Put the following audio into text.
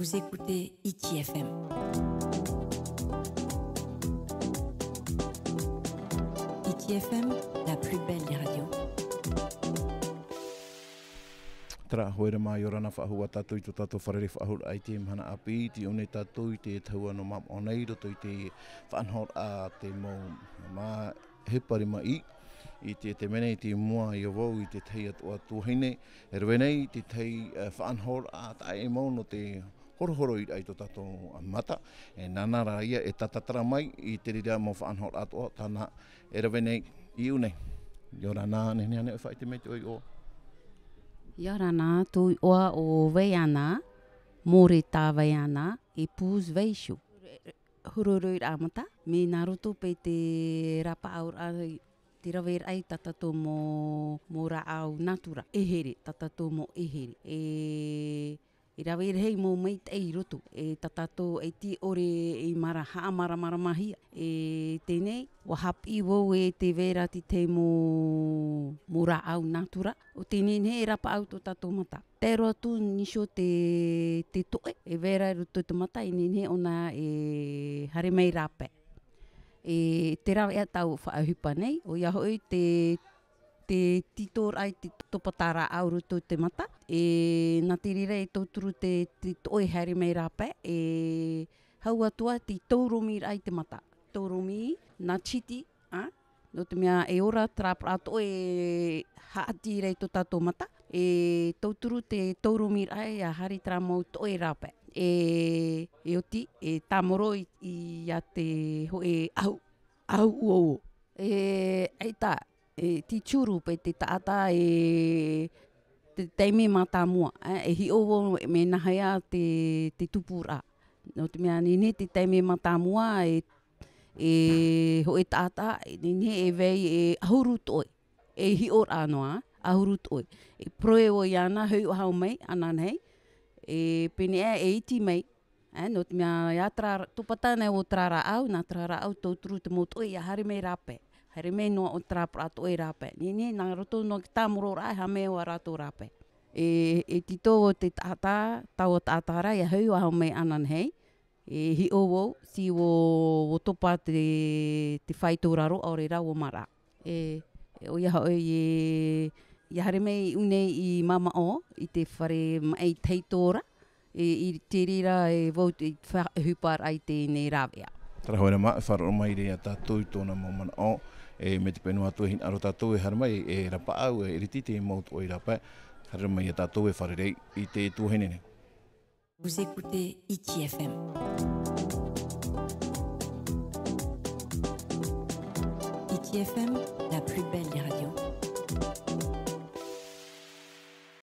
Vous écoutez Hiti FM. Hiti FM, la plus belle des radios. Tra hoere mai ora na whahua tatou i to tatou farerei whahura ai te mhana api ti one tatou i te taua no mamao nei roto i te whanhor a te mau ma hepa rima'i i te mene i te mua i avau i te tei atua tuhine e rewe nei te tei whanhor a tae mau no te horohoro i ai to tatou mata e nanara ia e tatatara mai i te rira mo whanhor atua tana e rewe nei i une i ora nā nene ane whai te mei te oi o Ia rana tui oa o Vaiana MORETA Vaiana e pūs veishu. Hururui ramata, me nā roto pe te rapaauraa te rawer ai tatou mo raau natura. Ehere, tatou mo ehere. E rawer hei mo maitai roto. E tatou e ti ore e mara maramahia. E tenei, wa hapi wau e te vera ti te mo raau natura. O tenei he rapaau to tatou mata. Te roatu nisho te toe. E vera roto te mata i nene ona e haremei rape. E te rawe a tau whaahupa nei. O ia hoi te titor ai te topatara au roto te mata. E nā te rira e tauturu te toe haremei rape. E hau atua te tauromir ai te mata. Tauromir, nā chiti, no te mea e ora trapra ato e haati rei to tatou mata. E tauturu te tauromir ai a hari tra mau toe rape. E oti, e tamoro i a te ho e au uo. Eita, e ti churu pe te taata e te teime mata mua. E hi owo me nahaya te tupura. No te mea nene te teime mata mua e ho e taata, nene e vei e ahuru toi. E hi or anoa, ahuru toi. E proe o iana, hui o hau mei, ananei. E pene e iti mei. No te mea tupatane o trara au, nā trara au tauturu te mo toi a hari mei rape. Hari mei no o trapra toi rape. Nene, nā roto no ki tāmoro rai, ha mea o a rato rape. E tito o te taata, tau o taatara, e hui o hau mei ananei. E hi o wau, si o topa te whaitōraro o re rau o mara. O ia hoi i hare mei unei i mamao, i te whare mai teitora, i te rira e wau i hupar ai te nei rawea. Tara hoere maa, e whara o mai rea tātou i tōna mamao, e me te penua atu e hin aro tātou e hara mai e rapaau e ritite e mautu o i rapa, hara mai e tātou e farerei i te tuhenene. Vous écoutez Hiti FM. Hiti FM, la plus belle des radios.